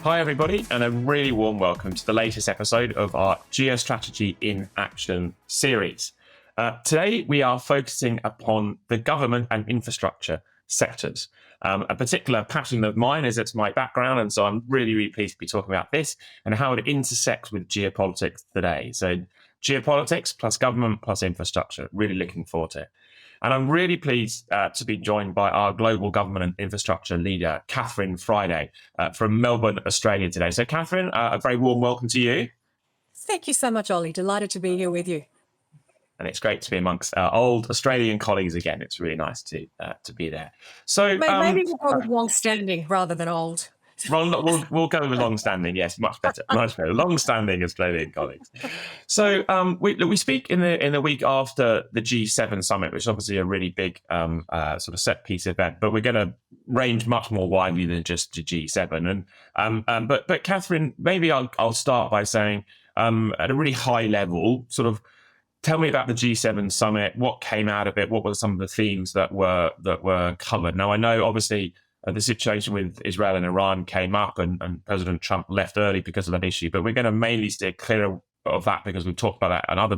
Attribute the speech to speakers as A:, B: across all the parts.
A: Hi, everybody, and a really warm welcome to the latest episode of our Geostrategy in Action series. Today, we are focusing upon the government and infrastructure sectors. A particular passion of mine is it's my background, and so I'm really pleased to be talking about this and how it intersects with geopolitics today. So geopolitics plus government plus infrastructure, really looking forward to it. And I'm really pleased to be joined by our global government and infrastructure leader, Catherine Friday, from Melbourne, Australia today. So Catherine, a very warm welcome to you.
B: Thank you so much, Oly. Delighted to be here with you.
A: And it's great to be amongst old Australian colleagues again. It's really nice to be there. So
B: Maybe we'll go with long-standing rather than old.
A: We'll go with long-standing. Yes, much better. Long-standing Australian colleagues. So we speak in the week after the G7 summit, which is obviously a really big sort of set piece event. But we're going to range much more widely than just the G7. And but Catherine, maybe I'll start by saying at a really high level, sort of, tell me about the G7 summit. What came out of it? What were some of the themes that were covered? Now, I know obviously the situation with Israel and Iran came up, and President Trump left early because of that issue. But we're going to mainly steer clear of that because we've talked about that on other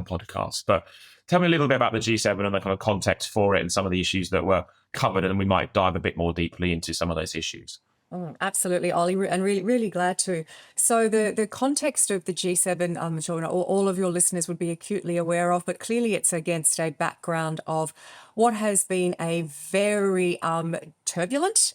A: podcasts. But tell me a little bit about the G7 and the kind of context for it and some of the issues that were covered, and we might dive a bit more deeply into some of those issues.
B: Absolutely, Oly, and really glad to. So the context of the G7, I'm sure all of your listeners would be acutely aware of, but clearly it's against a background of what has been a very turbulent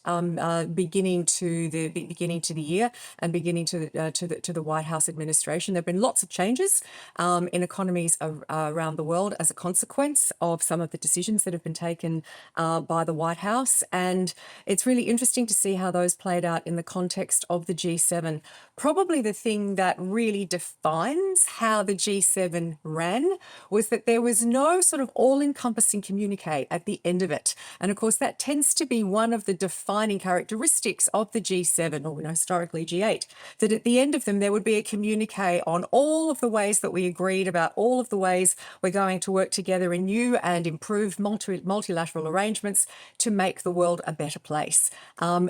B: beginning to the year and beginning to the White House administration. There have been lots of changes in economies around the world as a consequence of some of the decisions that have been taken by the White House, and it's really interesting to see how those played out in the context of the G7. Probably the thing that really defines how the G7 ran was that there was no sort of all-encompassing communique at the end of it. And of course, that tends to be one of the defining characteristics of the G7, or historically G8, that at the end of them, there would be a communique on all of the ways that we agreed about, all of the ways we're going to work together in new and improved multilateral arrangements to make the world a better place.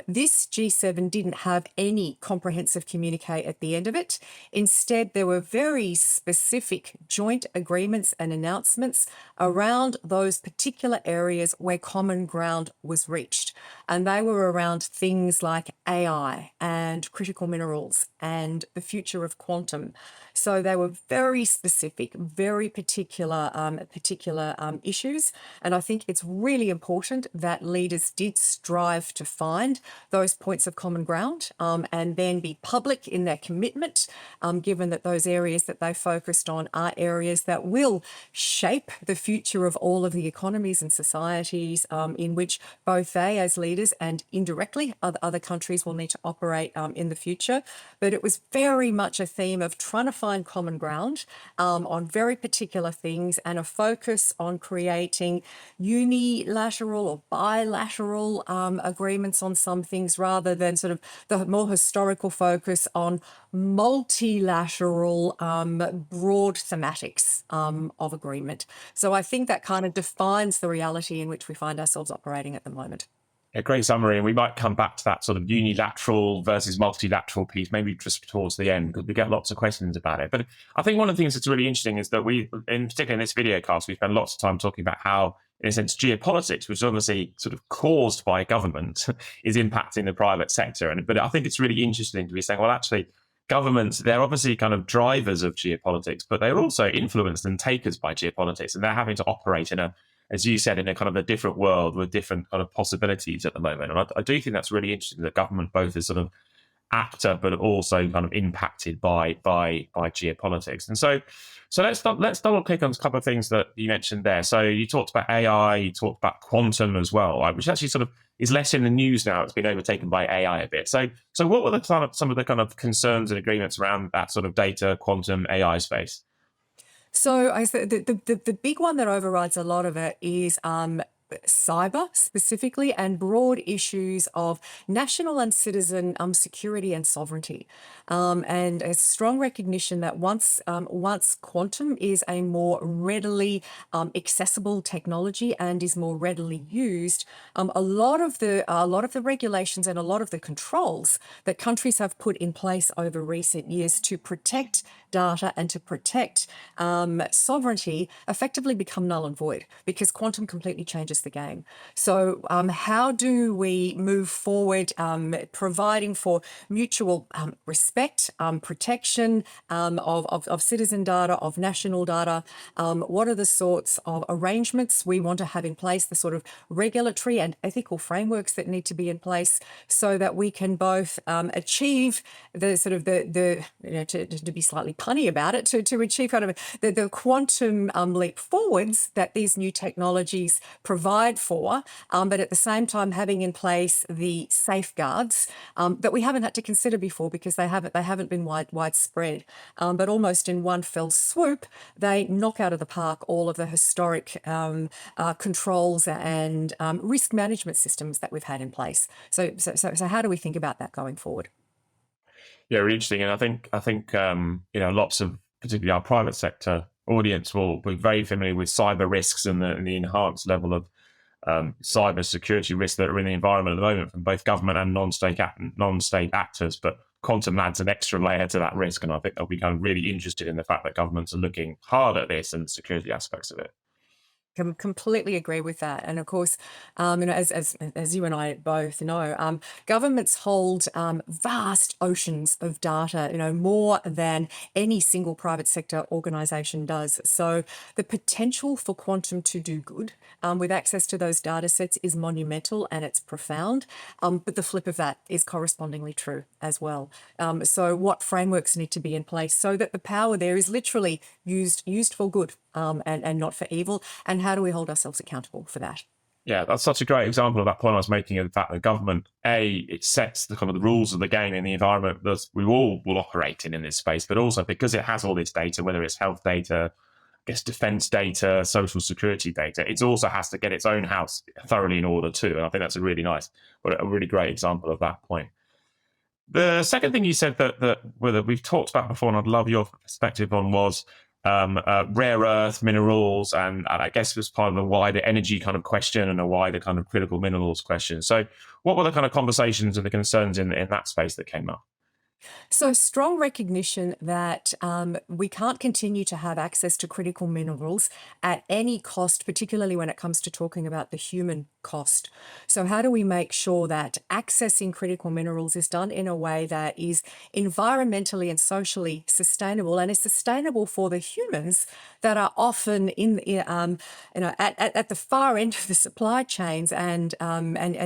B: This G7 didn't have any comprehensive communique at the end of it. Instead, there were very specific joint agreements and announcements around those particular areas where common ground was reached. And they were around things like AI and critical minerals and the future of quantum. So they were very specific, very particular issues. And I think it's really important that leaders did strive to find those points of common ground and then be public in their commitment, given that those areas that they focused on are areas that will shape the future of all of the economies and societies in which both they as leaders and indirectly other countries will need to operate in the future. But it was very much a theme of trying to find common ground on very particular things and a focus on creating unilateral or bilateral agreements on some things rather than sort of the more historical focus on multilateral broad thematics of agreement. So I think that kind of defines the reality in which we find ourselves operating at the moment.
A: A great summary, and we might come back to that sort of unilateral versus multilateral piece, maybe just towards the end, because we get lots of questions about it. But I think one of the things that's really interesting is that we, in particular in this video cast, we spend lots of time talking about how, in a sense, geopolitics, which is obviously sort of caused by government, is impacting the private sector. But I think it's really interesting to be saying, well, actually, governments, they're obviously kind of drivers of geopolitics, but they're also influenced and takers by geopolitics, and they're having to operate in a, as you said, in a kind of a different world with different kind of possibilities at the moment. And I do think that's really interesting that government both is sort of actor, but also kind of impacted by geopolitics. And so let's double click on a couple of things that you mentioned there. So you talked about AI, you talked about quantum as well, right, which actually sort of is less in the news now. It's been overtaken by AI a bit. So what were some of the kind of concerns and agreements around that sort of data, quantum, AI space?
B: So I said the big one that overrides a lot of it is cyber specifically, and broad issues of national and citizen security and sovereignty, and a strong recognition that once quantum is a more readily accessible technology and is more readily used, a lot of the regulations and a lot of the controls that countries have put in place over recent years to protect data and to protect sovereignty effectively become null and void, because quantum completely changes the game. So how do we move forward providing for mutual respect, protection of citizen data, of national data? What are the sorts of arrangements we want to have in place, the sort of regulatory and ethical frameworks that need to be in place, so that we can both achieve the sort of to be slightly punny about it, to achieve kind of the quantum leap forwards that these new technologies provide for, but at the same time having in place the safeguards that we haven't had to consider before, because they haven't been widespread. But almost in one fell swoop, they knock out of the park all of the historic controls and risk management systems that we've had in place. So how do we think about that going forward?
A: Yeah, really interesting. And I think lots of, particularly our private sector audience, will be very familiar with cyber risks and the enhanced level of cyber security risks that are in the environment at the moment from both government and non-state actors. But quantum adds an extra layer to that risk, and I think they'll become really interested in the fact that governments are looking hard at this and the security aspects of it.
B: Completely agree with that. And of course, as you and I both know, governments hold vast oceans of data, more than any single private sector organization does. So the potential for quantum to do good with access to those data sets is monumental and it's profound. But the flip of that is correspondingly true as well. So what frameworks need to be in place so that the power there is literally used for good and not for evil? And how do we hold ourselves accountable for that?
A: Yeah, that's such a great example of that point I was making, of the fact that government, it sets the kind of the rules of the game in the environment that we all will operate in this space, but also because it has all this data, whether it's health data, I guess defense data, social security data, it also has to get its own house thoroughly in order too. And I think that's a really great example of that point. The second thing you said that we've talked about before, and I'd love your perspective on, was rare earth minerals, and I guess it was part of a wider energy kind of question and a wider kind of critical minerals question. So what were the kind of conversations and the concerns in that space that came up?
B: So strong recognition that we can't continue to have access to critical minerals at any cost, particularly when it comes to talking about the human cost. So how do we make sure that accessing critical minerals is done in a way that is environmentally and socially sustainable, and is sustainable for the humans that are often at the far end of the supply chains and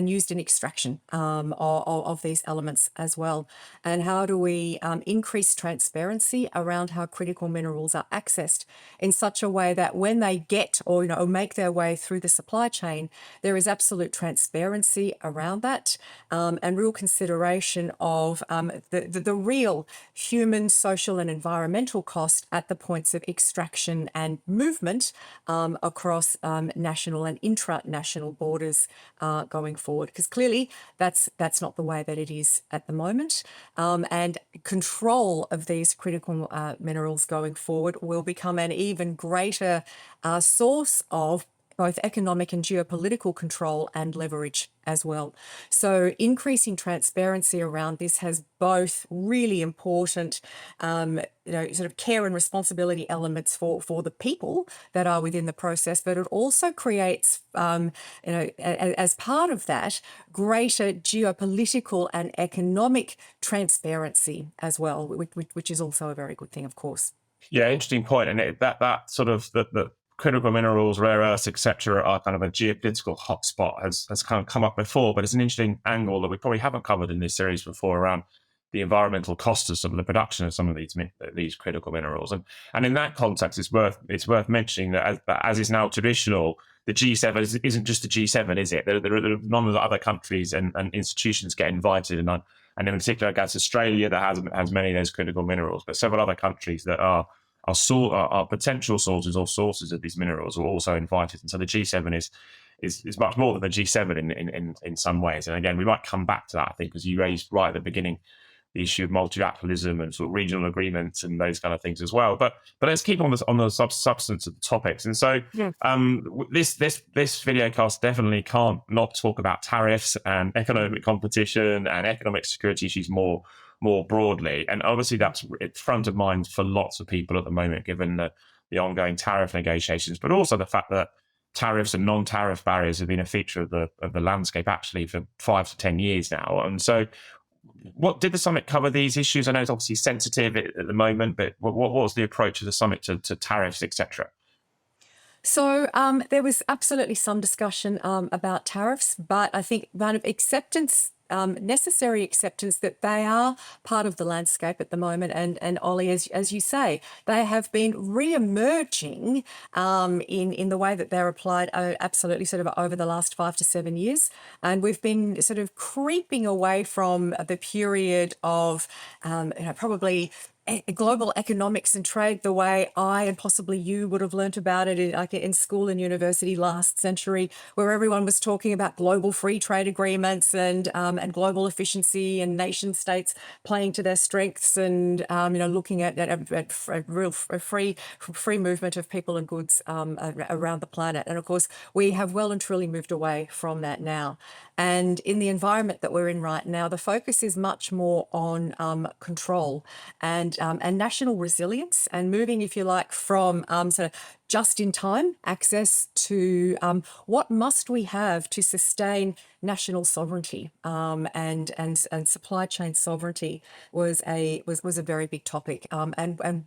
B: used in extraction of these elements as well? And how do we increase transparency around how critical minerals are accessed in such a way that when they get or make their way through the supply chain, there is absolute transparency around that, and real consideration of the real human, social, and environmental cost at the points of extraction and movement across national and intra-national borders going forward. Because clearly that's not the way that it is at the moment. And control of these critical minerals going forward will become an even greater source of both economic and geopolitical control and leverage as well. So increasing transparency around this has both really important, sort of care and responsibility elements for the people that are within the process, but it also creates, as part of that, greater geopolitical and economic transparency as well, which is also a very good thing, of course.
A: Yeah, interesting point. And that sort of the critical minerals, rare earths, etc., are kind of a geopolitical hotspot, has kind of come up before, but it's an interesting angle that we probably haven't covered in this series before, around the environmental cost of some of the production of some of these critical minerals. And in that context, it's worth mentioning that as is now traditional, the G7 isn't just the G7, is it? None of the other countries and institutions get invited, and in particular, I guess Australia, that has many of those critical minerals, but several other countries that are potential sources or sources of these minerals are also invited. And so the G7 is much more than the G7 in some ways. And again, we might come back to that, I think, because you raised right at the beginning the issue of multilateralism and sort of regional agreements and those kind of things as well. But let's keep on the substance of the topics. And so this video cast definitely can't not talk about tariffs and economic competition and economic security issues more broadly. And obviously that's front of mind for lots of people at the moment, given the ongoing tariff negotiations, but also the fact that tariffs and non-tariff barriers have been a feature of the landscape actually for 5 to 10 years now. And so what did the summit cover these issues? I know it's obviously sensitive at the moment, but what was the approach of the summit to tariffs, etc.?
B: So there was absolutely some discussion about tariffs, but I think kind of acceptance, necessary acceptance that they are part of the landscape at the moment. And Oly, as you say, they have been re-emerging in the way that they're applied absolutely sort of over the last 5 to 7 years. And we've been sort of creeping away from the period of probably global economics and trade the way I and possibly you would have learnt about it in school and university last century, where everyone was talking about global free trade agreements and global efficiency and nation states playing to their strengths and looking at real free movement of people and goods around the planet. And of course, we have well and truly moved away from that now. And in the environment that we're in right now, the focus is much more on control and national resilience, and moving, if you like, from sort of just-in-time access to what must we have to sustain national sovereignty and supply chain sovereignty was a very big topic. And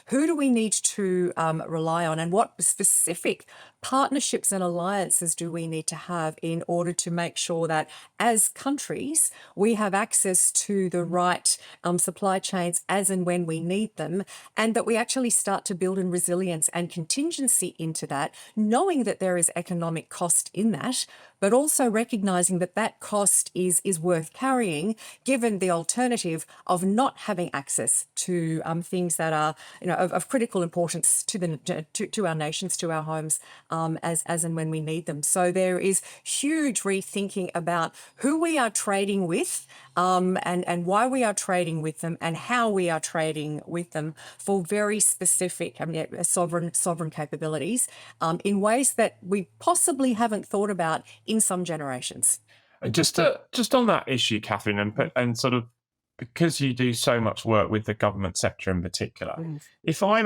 B: who do we need to rely on, and what specific partnerships and alliances do we need to have in order to make sure that as countries we have access to the right supply chains as and when we need them, and that we actually start to build in resilience and contingency into that, knowing that there is economic cost in that, but also recognizing that that cost is worth carrying, given the alternative of not having access to things that are of critical importance to our nations, to our homes, as and when we need them. So there is huge rethinking about who we are trading with, and why we are trading with them, and how we are trading with them for very specific sovereign capabilities in ways that we possibly haven't thought about in some generations.
A: Just on that issue, Catherine, and sort of because you do so much work with the government sector in particular, if I'm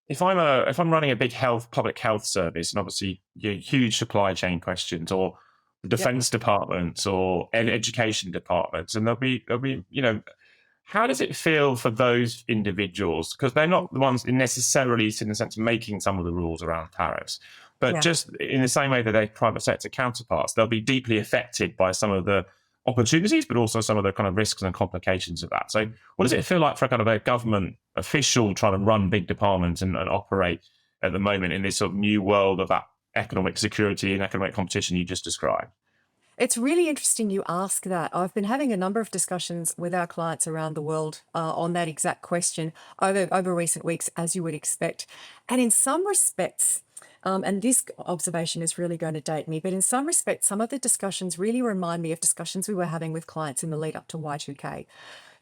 A: running a big public health service, and obviously huge supply chain questions, or the defense departments or education departments, and there'll be how does it feel for those individuals? Because they're not the ones necessarily, in the sense of making some of the rules around tariffs, but just in the same way that their private sector counterparts, they'll be deeply affected by some of the opportunities, but also some of the kind of risks and complications of that. So what does it feel like for a kind of a government official trying to run big departments and operate at the moment in this sort of new world of that economic security and economic competition you just described?
B: It's really interesting you ask that. I've been having a number of discussions with our clients around the world on that exact question over recent weeks, as you would expect. And in some respects, and this observation is really going to date me, but in some respects, some of the discussions really remind me of discussions we were having with clients in the lead up to Y2K.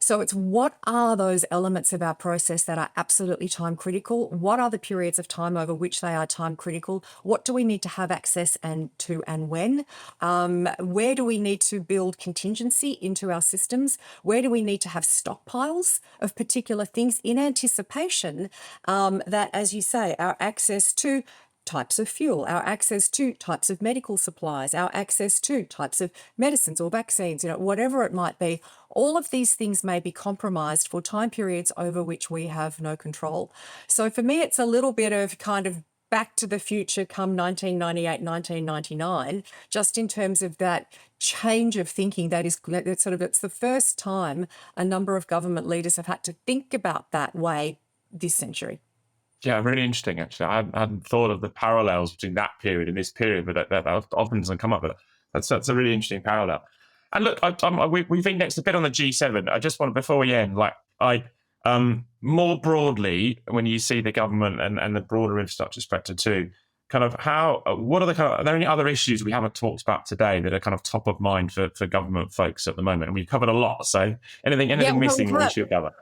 B: So it's, what are those elements of our process that are absolutely time critical? What are the periods of time over which they are time critical? What do we need to have access to and when? Where do we need to build contingency into our systems? Where do we need to have stockpiles of particular things in anticipation that, as you say, our access to types of fuel, our access to types of medical supplies, our access to types of medicines or vaccines, whatever it might be, all of these things may be compromised for time periods over which we have no control. So for me, it's a little bit of kind of back to the future come 1998, 1999, just in terms of that change of thinking it's the first time a number of government leaders have had to think about that way this century.
A: Yeah, really interesting, actually. I hadn't thought of the parallels between that period and this period, but that often doesn't come up. But that's a really interesting parallel. And look, we've indexed a bit on the G7. I just want, before we end, more broadly, when you see the government and the broader infrastructure sector too, kind of what are the are there any other issues we haven't talked about today that are kind of top of mind for government folks at the moment? And we've covered a lot. So anything missing we should cover?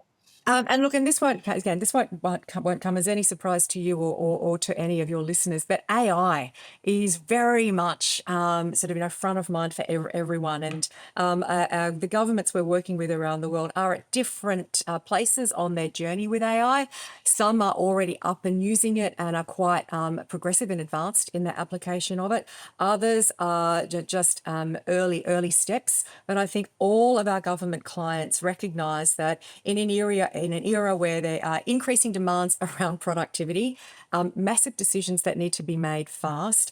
B: And look, and this won't come as any surprise to you or to any of your listeners, but AI is very much front of mind for everyone. And the governments we're working with around the world are at different places on their journey with AI. Some are already up and using it and are quite progressive and advanced in the application of it. Others are just early steps. But I think all of our government clients recognise that in an era where there are increasing demands around productivity, massive decisions that need to be made fast,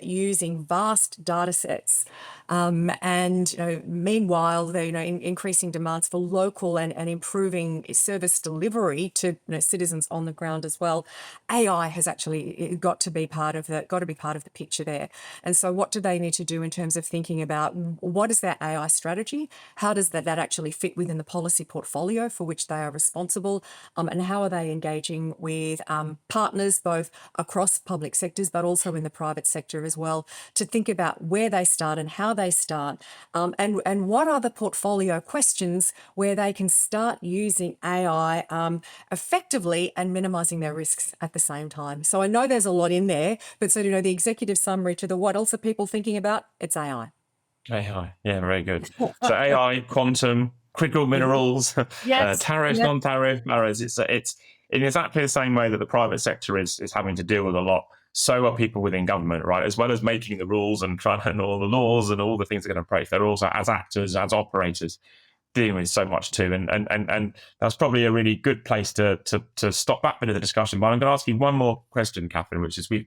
B: using vast data sets. And meanwhile, the increasing demands for local and improving service delivery to citizens on the ground as well. AI has actually got to be part of the picture there. And so, what do they need to do in terms of thinking about what is their AI strategy? How does that actually fit within the policy portfolio for which they are responsible? And how are they engaging with partners both across public sectors but also in the private sector as well, to think about where they start and how they start, and what are the portfolio questions where they can start using AI effectively and minimising their risks at the same time. So I know there's a lot in there, but so the executive summary to the what else are people thinking about? It's AI.
A: AI, yeah, very good. So AI, quantum, critical minerals, tariffs, non-tariff barriers. It's in exactly the same way that the private sector is having to deal with a lot. So are people within government, right? As well as making the rules and trying to know all the laws and all the things they're going to break, they're also, as actors, as operators, dealing with so much too. And that's probably a really good place to stop that bit of the discussion. But I'm going to ask you one more question, Catherine, which is we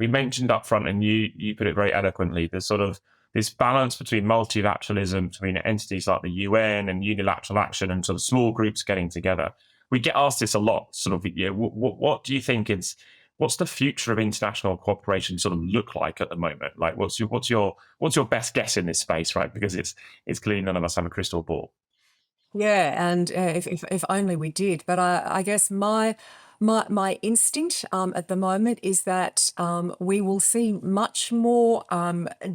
A: mentioned up front, and you put it very eloquently, the sort of this balance between multilateralism, between entities like the UN and unilateral action and sort of small groups getting together. We get asked this a lot, sort of, what do you think what's the future of international cooperation sort of look like at the moment? Like, what's your best guess in this space, right? Because it's clearly none of us have a crystal ball.
B: Yeah, and if only we did. But I guess my instinct at the moment is that we will see much more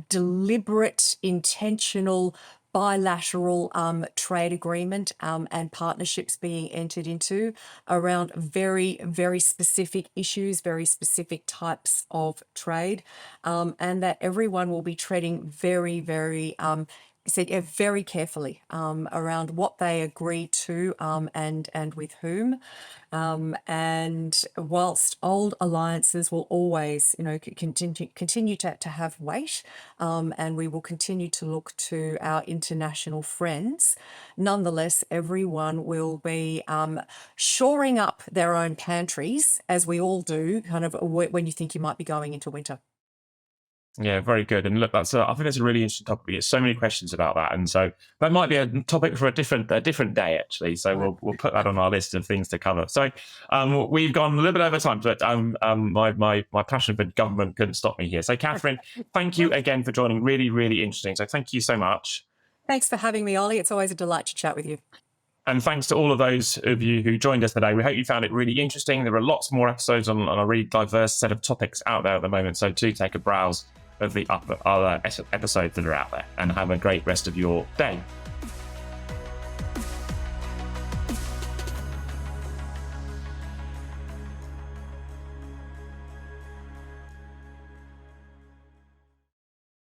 B: deliberate, intentional, bilateral trade agreement and partnerships being entered into around very, very specific issues, very specific types of trade, and that everyone will be treading very, very very carefully around what they agree to and with whom. And whilst old alliances will always, continue to have weight, and we will continue to look to our international friends, nonetheless, everyone will be shoring up their own pantries, as we all do, kind of when you think you might be going into winter.
A: Yeah, very good. And look, I think that's a really interesting topic. We get so many questions about that, and so that might be a topic for a different day, actually. So we'll put that on our list of things to cover. So we've gone a little bit over time, but my passion for government couldn't stop me here. So Catherine, thank you again for joining. Really, really interesting. So thank you so much.
B: Thanks for having me, Oly. It's always a delight to chat with you.
A: And thanks to all of those of you who joined us today. We hope you found it really interesting. There are lots more episodes on a really diverse set of topics out there at the moment. So do take a browse of the other episodes that are out there, and have a great rest of your day.